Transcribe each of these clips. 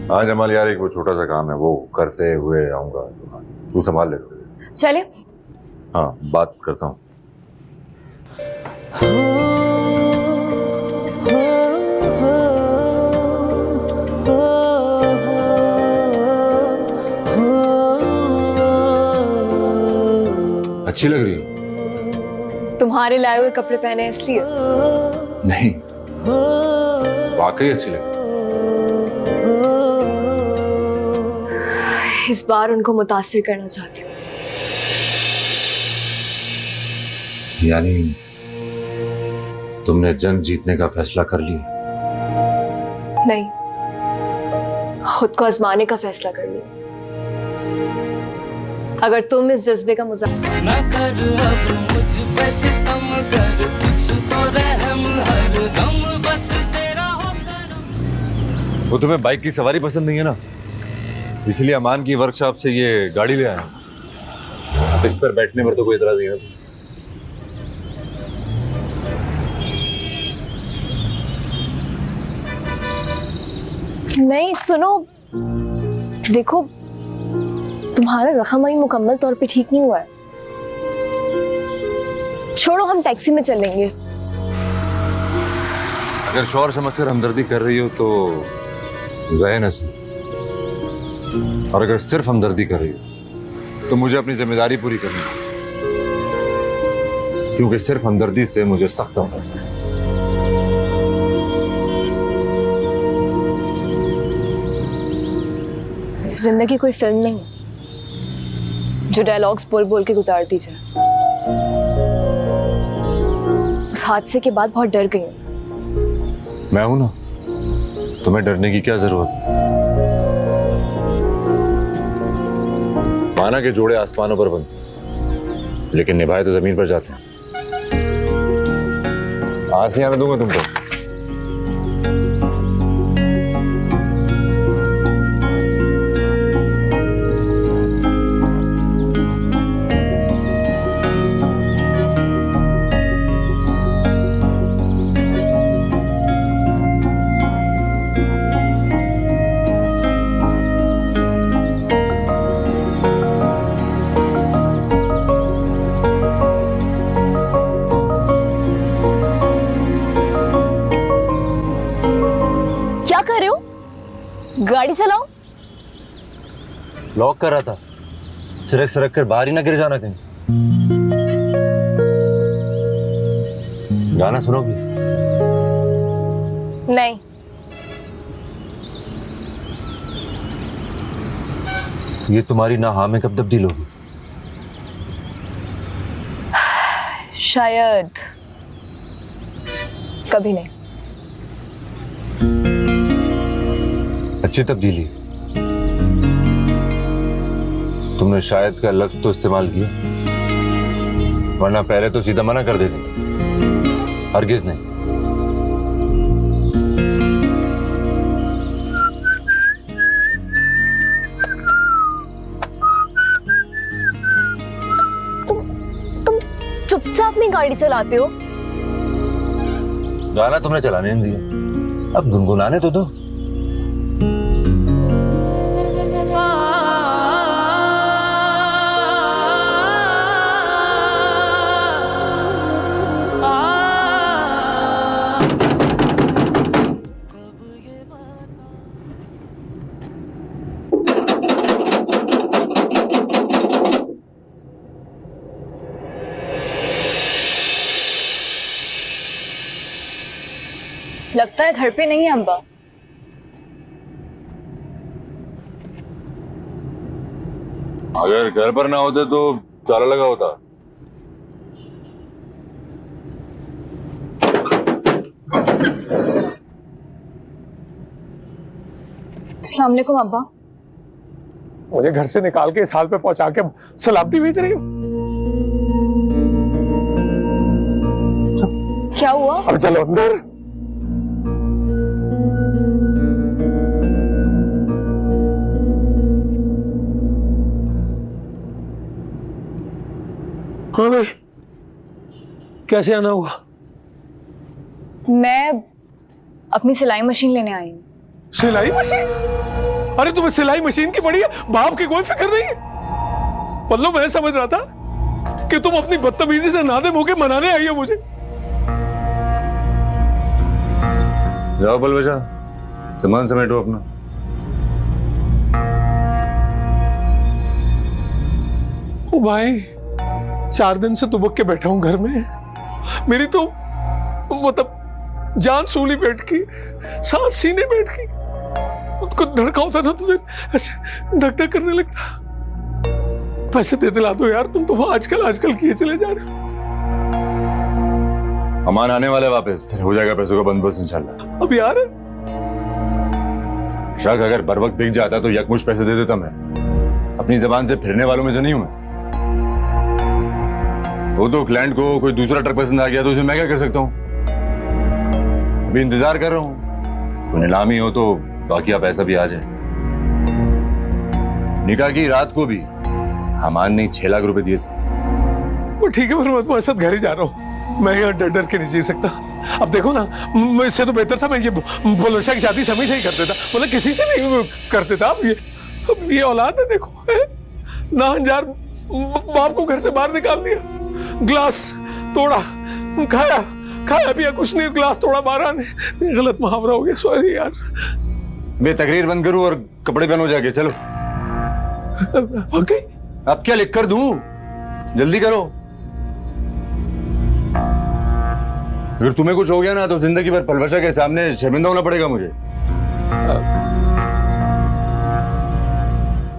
हाँ जमाल यार, एक वो छोटा सा काम है, वो करते हुए आऊंगा। तू संभाल ले। चले। हाँ बात करता हूँ। अच्छी लग रही है। तुम्हारे लाए हुए कपड़े पहने हैं इसलिए। नहीं, वाकई अच्छी लग रही है। इस बार उनको मुतासिर करना चाहती हूँ। यानी तुमने जंग जीतने का फैसला कर लिया? नहीं, खुद को आजमाने का फैसला कर लिया। अगर तुम इस जज्बे का मजाक न कर अब मुझ पे सितम कर, कुछ तो रहम हर दम बस तेरा हो करम। वो तुम्हें बाइक की सवारी पसंद नहीं है ना, इसलिए अमान की वर्कशॉप से ये गाड़ी ले आया। अब इस पर बैठने पर तो कोई इतराज नहीं है। नहीं, सुनो, देखो तुम्हारा जख्म अभी मुकम्मल तौर पे ठीक नहीं हुआ है। छोड़ो, हम टैक्सी में चलेंगे। अगर शौहर समझकर हमदर्दी कर रही हो तो ज़हन हंसी, और अगर सिर्फ हमदर्दी कर रही हो तो मुझे अपनी जिम्मेदारी पूरी करनी है, क्योंकि सिर्फ हमदर्दी से मुझे सख्त नफरत है। जिंदगी कोई फिल्म नहीं जो डायलॉग्स बोल बोल के गुजार दी जाए। उस हादसे के बाद बहुत डर गई हूं। मैं हूं ना, तुम्हें डरने की क्या जरूरत है? माना के जोड़े आसमानों पर बनते, लेकिन निभाए तो जमीन पर जाते हैं। आज नहीं आने दूंगा तुमको। क्या कर रहे हो? गाड़ी चलाओ। लॉक कर रहा था, सिरक सिरक कर बाहर ही ना गिर जाना कहीं। गाना सुनोगी? नहीं, ये तुम्हारी ना हाँ में कब तब्दील होगी? शायद कभी नहीं। अच्छी तब्दीली। तुमने शायद का लफ्ज तो इस्तेमाल किया, वरना पहले तो सीधा मना कर देती। हरगिज नहीं। तुम चुपचाप नहीं गाड़ी चलाते हो? गाना तुमने चलाने नहीं दिया, अब गुनगुनाने तो दो। लगता है घर पे नहीं है अब्बा। अगर घर पर ना होते तो ताला लगा होता। अस्सलाम वालेकुम अब्बा। मुझे घर से निकाल के इस हाल पे पहुंचा के सलामती भेज रही हो? क्या हुआ? अब चलो अंदर। हाँ भाई, कैसे आना हुआ? मैं अपनी सिलाई मशीन लेने आई हूँ। सिलाई मशीन? अरे तुम्हें सिलाई मशीन की पड़ी है, बाप की कोई फिक्र नहीं है। मतलब मैं समझ रहा था कि तुम अपनी बदतमीजी से नादिम होके मनाने आई हो मुझे। जाओ पलवशा, सामान समेटो अपना। ओ भाई, 4 दिन से दुबक के बैठा हूं घर में। मेरी तो मतलब जान सूली बैठ की, सांस सीने बैठ की। कुछ धड़का होता ना तो ऐसे धक धक करने लगता। पैसे दे दिला दो यार, तुम तो आजकल किए चले जा रहे हो। अमान आने वाले वापस, फिर हो जाएगा पैसों का बंदोबस्त इंशाल्लाह। अब यार शक अगर बर वक्त बिक जाता तो यकमुश्त पैसे दे देता मैं। अपनी जबान से फिरने वालों में से नहीं हूं मैं। वो तो क्लाइंट को कोई दूसरा ट्रक पसंद आ गया तो उसमें मैं क्या कर सकता हूँ। अभी इंतजार कर रहा हूँ, कोई नीलामी हो तो बाकी पैसा भी आ जाए। निकाह की रात को भी हमान ने 6 लाख रुपए दिए थे। वो ठीक है, पर मैं तुम्हारे साथ घर ही जा रहा हूँ। मैं यहाँ डर डर के नहीं जी सकता। अब देखो ना, मैं इससे तो बेहतर था मैं ये पलवशा की शादी समय से ही कर देता, मतलब किसी से नहीं कर देता। अब ये औलाद है, देखो है? ना अनजार बाप को घर से बाहर निकाल दिया, गिलास तोड़ा, खाया पिया कुछ नहीं, गिलास तोड़ा 12 ने। गलत मुहावरा हो गया, सॉरी यार। मैं तकरीर बंद करूं और कपड़े पहनो जाके, चलो। ओके, अब क्या लिख कर दूं, जल्दी करो। अगर तुम्हें कुछ हो गया ना तो जिंदगी भर पलवशा के सामने शर्मिंदा होना पड़ेगा मुझे।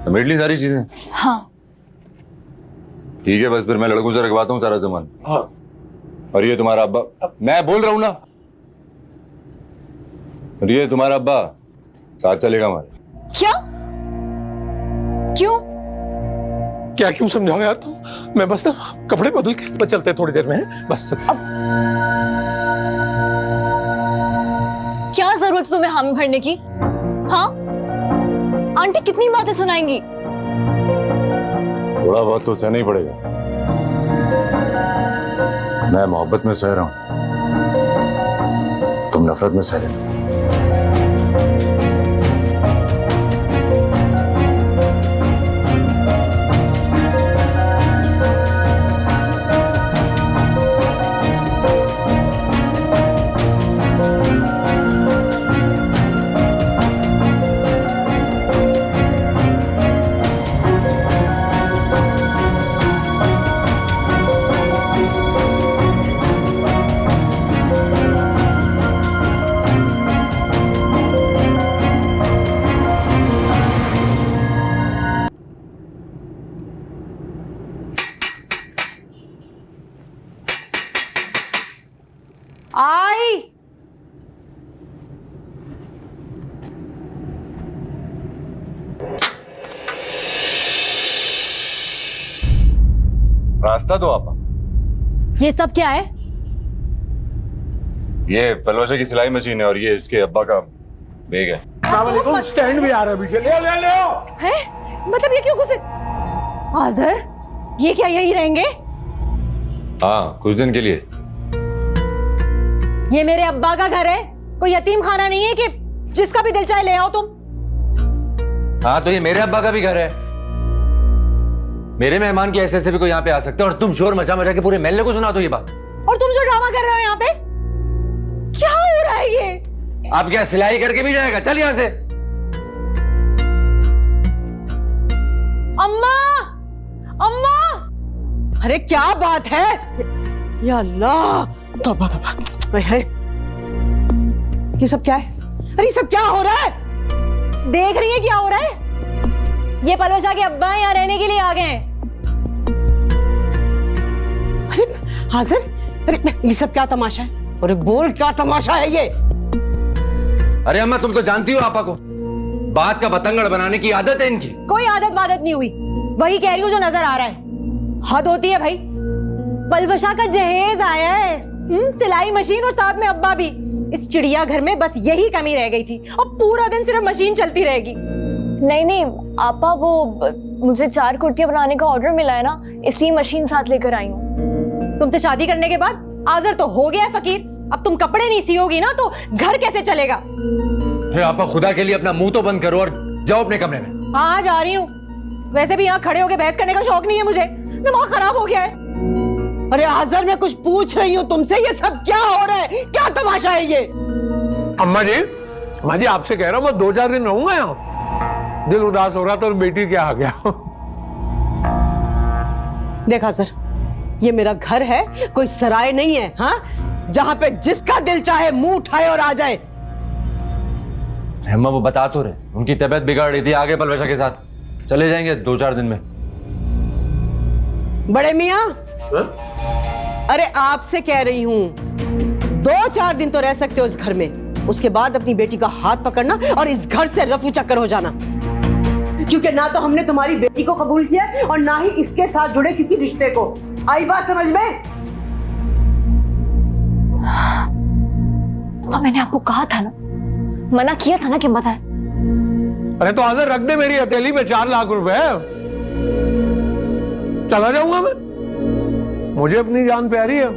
समेट ली सारी चीजें? हाँ। ठीक है, बस फिर मैं लड़कों से रखवाता हूँ सारा सामान। हाँ। और ये तुम्हारा अब्बा, मैं बोल रहा हूं ना, और ये तुम्हारा अब्बा साथ चलेगा हमारे। क्या? क्यों? क्या क्यों समझाओ यार तुम? मैं बस ना कपड़े बदल के बस चलते हैं थोड़ी देर में, है? बस क्या जरूरत है तुम्हें हामी भरने की? हाँ, आंटी कितनी बातें सुनाएंगी? थोड़ा बहुत तो सहना ही पड़ेगा। मैं मोहब्बत में सह रहा हूं, तुम नफरत में सह रहे हो। आई। रास्ता दो आपा। ये सब क्या है? ये पलवशा की सिलाई मशीन है और ये इसके अब्बा का बैग है। स्टैंड भी आ रहा है पीछे, ले ले है? मतलब ये क्यों घुसे? आज़र, ये क्या यही रहेंगे? हाँ, कुछ दिन के लिए। ये मेरे अब्बा का घर है, कोई यतीम खाना नहीं है कि जिसका भी दिल चाहे ले आओ तुम। हाँ, तो ये मेरे अब्बा का भी घर है। मेरे मेहमान की ऐसे भी कोई यहाँ पे आ सकते हैं और तुम शोर मचा मचा के पूरे महल्ले को सुना दो ये बात। और तुम जो ड्रामा कर रहे हो यहाँ पे, क्या हो रहा है ये? आप क्या सिलाई करके भी जाएगा? चल यहाँ से। अम्मा, अम्मा, अरे क्या बात है? या अल्लाह, तौबा तौबा। है ये सब क्या है? अरे ये सब क्या हो रहा है? देख रही है क्या हो रहा है? ये पलवशा के अब्बा यहाँ रहने के लिए आ गए हैं। अरे हाजिर, अरे ये सब क्या तमाशा है? अरे बोल, क्या तमाशा है ये? अरे अम्मा, तुम तो जानती हो आपा को, बात का बतंगड़ बनाने की आदत है इनकी। कोई आदत वादत नहीं हुई, वही कह रही हूँ जो नजर आ रहा है। हद होती है भाई। पलवशा का जहेज आया है, सिलाई मशीन और साथ में अब्बा भी। इस चिड़ियाघर में बस यही कमी रह गई थी और पूरा दिन सिर्फ मशीन चलती रहेगी। नहीं नहीं आपा, वो मुझे 4 कुर्तियां बनाने का ऑर्डर मिला है ना, इसलिए मशीन साथ लेकर आई हूँ। तुमसे शादी करने के बाद आज़र तो हो गया है फकीर, अब तुम कपड़े नहीं सियोगी ना तो घर कैसे चलेगा? अरे आपा, खुदा के लिए अपना मुंह तो बंद करो और जाओ अपने कमरे में। हाँ जा रही हूँ। वैसे भी यहाँ खड़े होके बहस करने का शौक नहीं है मुझे, दिमाग खराब हो गया है। अरे आजर, मैं कुछ पूछ रही हूँ तुमसे, ये सब क्या हो रहा है? क्या तमाशा है ये? अम्मा जी आपसे कह रहा हूँ, मैं 2-4 दिन रहूंगा यहाँ। दिल उदास हो रहा था और बेटी क्या आ गया। देखा सर, ये मेरा घर है, कोई सराय नहीं है। हाँ, जहां पे जिसका दिल चाहे मुंह उठाए और आ जाए। अम्मा वो बता तो रहे, उनकी तबीयत बिगड़ रही थी, आगे पलवशा के साथ चले जाएंगे 2-4 दिन में। बड़े मियाँ, अरे आपसे कह रही हूं, 2-4 दिन तो रह सकते हो इस घर में, उसके बाद अपनी बेटी का हाथ पकड़ना और इस घर से रफू चक्कर हो जाना। क्योंकि ना तो हमने तुम्हारी बेटी को कबूल किया और ना ही इसके साथ जुड़े किसी रिश्ते को। आई बात समझ में? मैंने आपको कहा था ना, मना किया था ना कि बताएं। अरे तो आजर रख दे मेरी हथेली पे 4 लाख रुपए, चला जाऊंगा मैं। मुझे अपनी जान प्यारी है।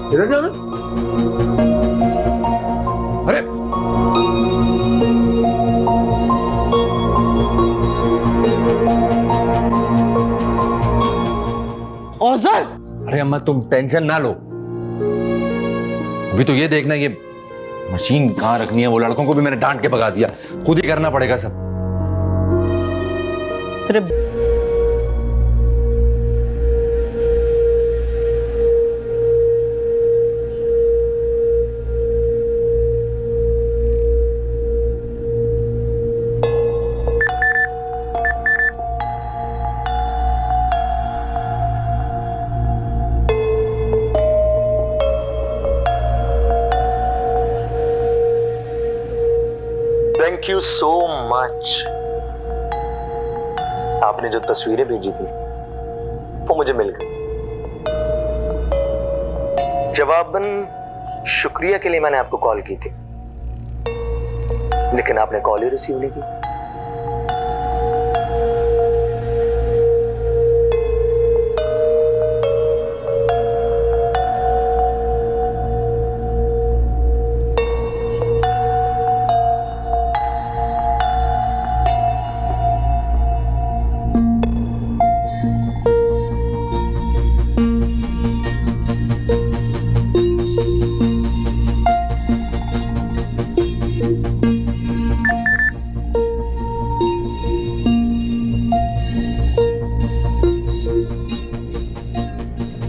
किधर जाना? अरे औज़र, अरे अम्मा तुम टेंशन ना लो, अभी तो ये देखना ये मशीन कहाँ रखनी है। वो लड़कों को भी मैंने डांट के भगा दिया, खुद ही करना पड़ेगा सब। तेरे थैंक यू सो मच। आपने जो तस्वीरें भेजी थी वो मुझे मिल गई। जवाबन शुक्रिया के लिए मैंने आपको कॉल की थी, लेकिन आपने कॉल ही रिसीव नहीं की।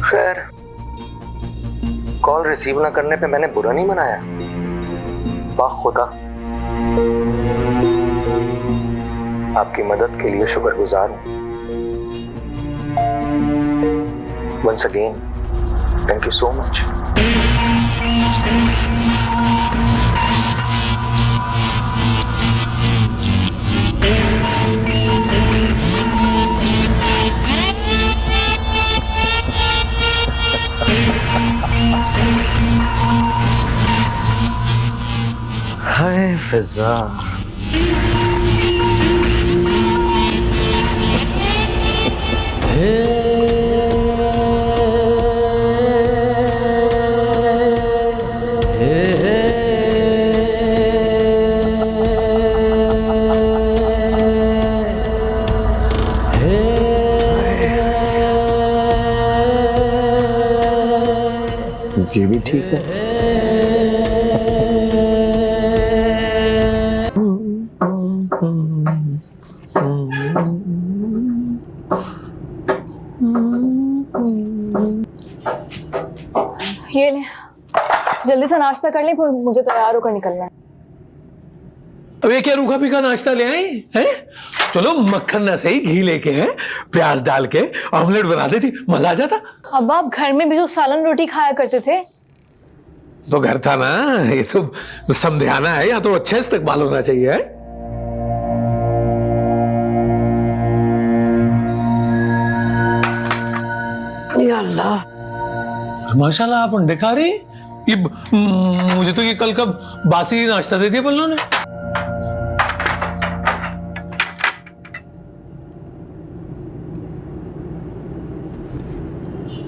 खैर, कॉल रिसीव ना करने पे मैंने बुरा नहीं मनाया। बाखुदा आपकी मदद के लिए शुक्रगुजार हूं। Once again thank you so much. Hi Fiza, ये भी ठीक है। ये ले, जल्दी से नाश्ता कर ले, फिर मुझे तैयार होकर निकलना है। अब ये क्या रूखा पीखा नाश्ता ले आए हैं? चलो मक्खन ना सही, घी लेके हैं, प्याज डाल के ऑमलेट बना देती, मजा आ जाता। अब आप घर में भी जो सालन रोटी खाया करते थे। तो घर था ना, ये तो समझाना है, या तो अच्छा इस्तेमाल होना चाहिए है? या अल्लाह, माशाल्लाह आप अंडे खा रही। ये मुझे तो ये कल का बासी नाश्ता दे दिया बल्लों ने।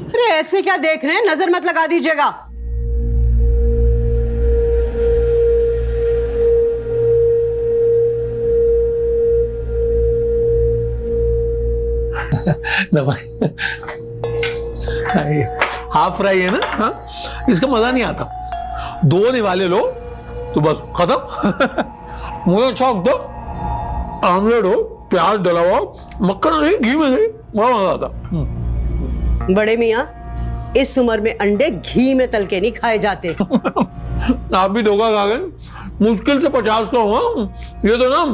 अरे ऐसे क्या देख रहे हैं, नजर मत लगा दीजिएगा। हाफ फ्राई है ना, हाँ? इसका मजा नहीं आता। 2 निवाले लो तो बस खत्म। मुझे अच्छा लगता, आमलेट हो, प्याज डला हुआ, मक्खन नहीं, घी में नहीं, बड़ा मजा आता। बड़े मियाँ, इस उम्र में अंडे घी में तल के नहीं खाए जाते। आप भी धोखा खा गए। मुश्किल से 50 का हुआ। ये तो ना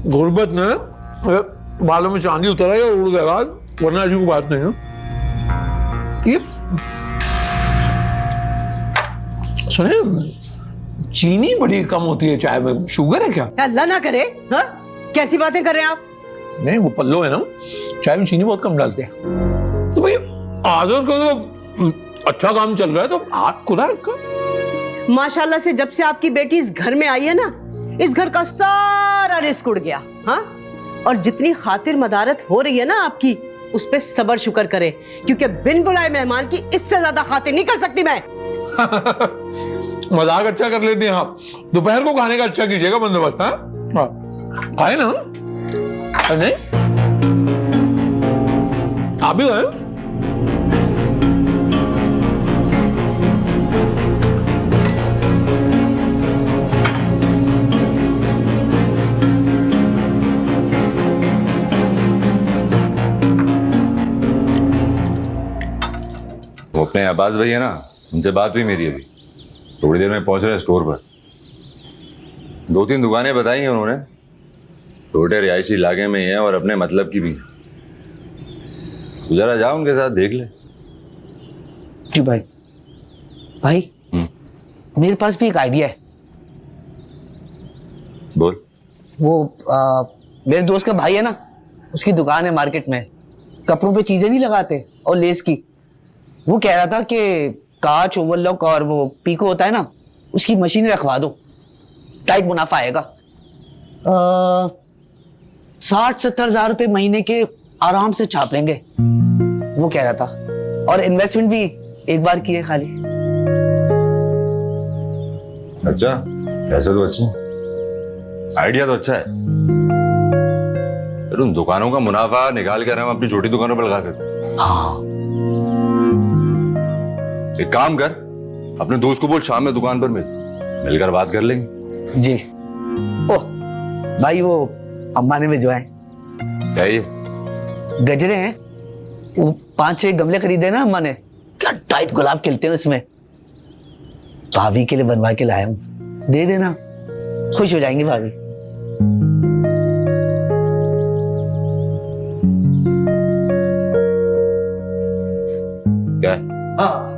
गुर्बत ने बालों में चांदी उतर आई और उड़ गया, वरना ऐसी कोई बात नहीं है। ये सुने, चीनी बड़ी कम होती है चाय में, शुगर है क्या? अल्लाह ना करे, हाँ? कैसी बातें कर रहे हैं आप? नहीं, वो पल्लो है ना, चाय में चीनी बहुत कम डालते हैं। तो भाई आदत का तो अच्छा काम चल रहा है, तो हाथ खुदा रखा। माशाल्लाह से जब से आपकी बेटी इस घर में आई है ना, इस घर का सारा रिस्क उड़ गया। हाँ, और जितनी खातिर मदारत हो रही है ना आपकी, उस पे सबर शुक्र करे, क्योंकि बिन बुलाए मेहमान की इससे ज्यादा खातिर नहीं कर सकती मैं। मजाक अच्छा कर लेते हैं आप। दोपहर को खाने का अच्छा कीजिएगा बंदोबस्त। हाँ, खाए ना? नहीं, आप भी खाए। वो अपने अब्बास भाई है ना, उनसे बात हुई मेरी अभी, थोड़ी देर में पहुंच रहे हैं स्टोर पर। 2-3 दुकानें बताई हैं उन्होंने, छोटे रिहायशी इलाके में ही है और अपने मतलब की भी। तू जरा जा उनके साथ, देख ले। जी भाई। भाई मेरे पास भी एक आइडिया है। बोल। वो मेरे दोस्त का भाई है ना, उसकी दुकान है मार्केट में, कपड़ों पे चीजें नहीं लगाते और लेस की। वो कह रहा था कि कांच, ओवरलॉक और वो पीको होता है ना, उसकी मशीन रखवा दो, टाइट मुनाफा आएगा। 60-70 हजार रुपए महीने के आराम से छाप लेंगे, वो कह रहा था। और इन्वेस्टमेंट भी एक बार की है खाली। अच्छा, ऐसे तो अच्छा, आइडिया तो अच्छा है। फिर उन दुकानों का मुनाफा निकाल कर हम अपनी छोटी दुकानों पर लगा सकते हैं। हाँ, एक काम कर, अपने दोस्त को बोल शाम में दुकान पर मिलकर बात कर लेंगे। जी। ओ भाई, वो अम्मा ने भिजवाए। क्या ये? गजरे हैं, वो 5-6 गमले खरीदे ना अम्मा ने, क्या टाइट गुलाब खिलते हैं उसमें। भाभी के लिए बनवा के लाया हूं, दे देना, खुश हो जाएंगी भाभी। क्या? हाँ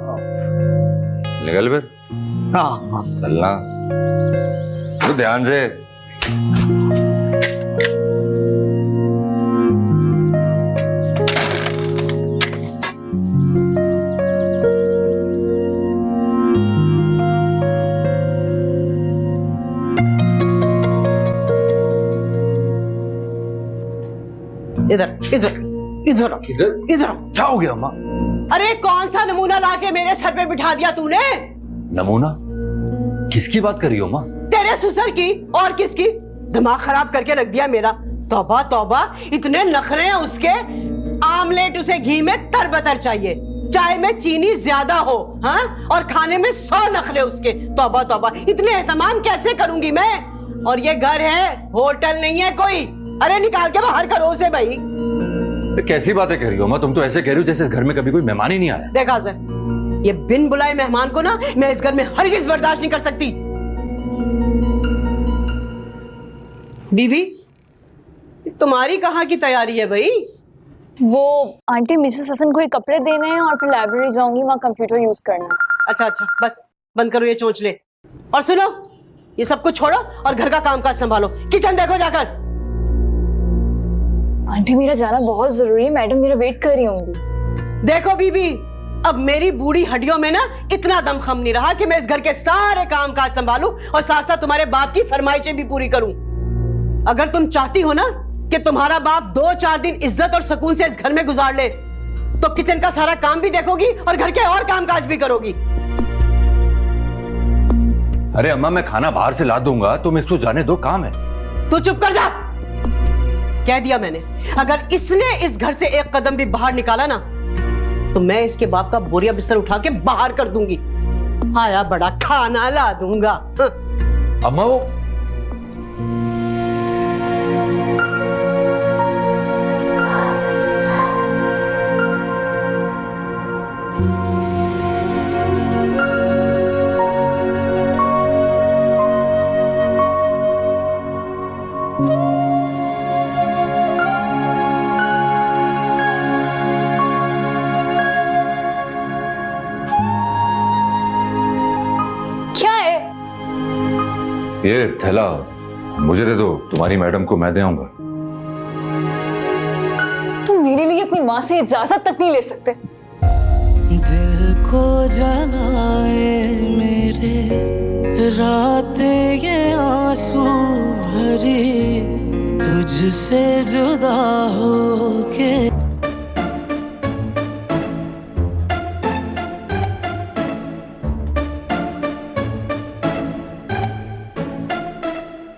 निकल फिर। हाँ, चलना तो ध्यान से। इधर इधर इधर इधर। क्या हो गया अम्मा? अरे कौन सा नमूना लाके मेरे सर पे बिठा दिया तूने? नमूना? किसकी बात कर रही हो अम्मा? तेरे ससुर की, और किसकी? दिमाग खराब करके रख दिया मेरा। तौबा तौबा, इतने नखरे हैं उसके। आमलेट उसे घी में तरबतर चाहिए, चाय में चीनी ज्यादा हो, हाँ? और खाने में 100 नखरे उसके। तौबा तौबा, इतने एहतमाम कैसे करूंगी मैं? और ये घर है, होटल नहीं है कोई। अरे निकाल के बाहर करो उसे भाई। कैसी बातें कह रही हो अम्मा? तुम तो ऐसे कह रही हो जैसे इस घर में कभी कोई मेहमान ही नहीं आया। देखा सर, ये बिन बुलाए मेहमान को ना मैं इस घर में हरगिज बर्दाश्त नहीं कर सकती। बीबी, तुम्हारी कहाँ की तैयारी है भाई? वो आंटी मिसेस हसन को ये कपड़े देने हैं और फिर लाइब्रेरी जाऊंगी, वहाँ कंप्यूटर यूज करना है। अच्छा अच्छा, बस बंद करो ये चोंचले। और सुनो, ये सब कुछ छोड़ो और घर का कामकाज संभालो। किचन देखो जाकर। आंटी मेरा जाना बहुत जरूरी है, मैडम मेरा वेट कर रही होंगी। देखो बीबी, अब मेरी बूढ़ी हड्डियों में ना इतना दमखम नहीं रहा कि मैं इस घर के सारे कामकाज संभालूं और साथ साथ तुम्हारे बाप की फरमाइशें भी पूरी करूं। अगर तुम चाहती हो ना कि तुम्हारा बाप 2-4 दिन इज्जत और सुकून से इस घर में गुजार ले, तो किचन का सारा काम भी देखोगी और घर के और काम काज भी करोगी। अरे अम्मा, मैं खाना बाहर से ला दूंगा, तुम इसको जाने दो, काम है। तू चुप कर जा। कह दिया मैंने, अगर इसने इस घर से एक कदम भी बाहर निकाला ना तो मैं इसके बाप का बोरिया बिस्तर उठा के बाहर कर दूंगी। आया बड़ा खाना ला दूंगा। हाँ। अम्मा वो क्या है? ये थैला मुझे दे दो, तुम्हारी मैडम को मैं दे आऊंगा। तुम मेरे लिए अपनी माँ से इजाजत तक नहीं ले सकते। दिल को जलाए मेरे रातें ये आंसू भरी, तुझसे जुदा होके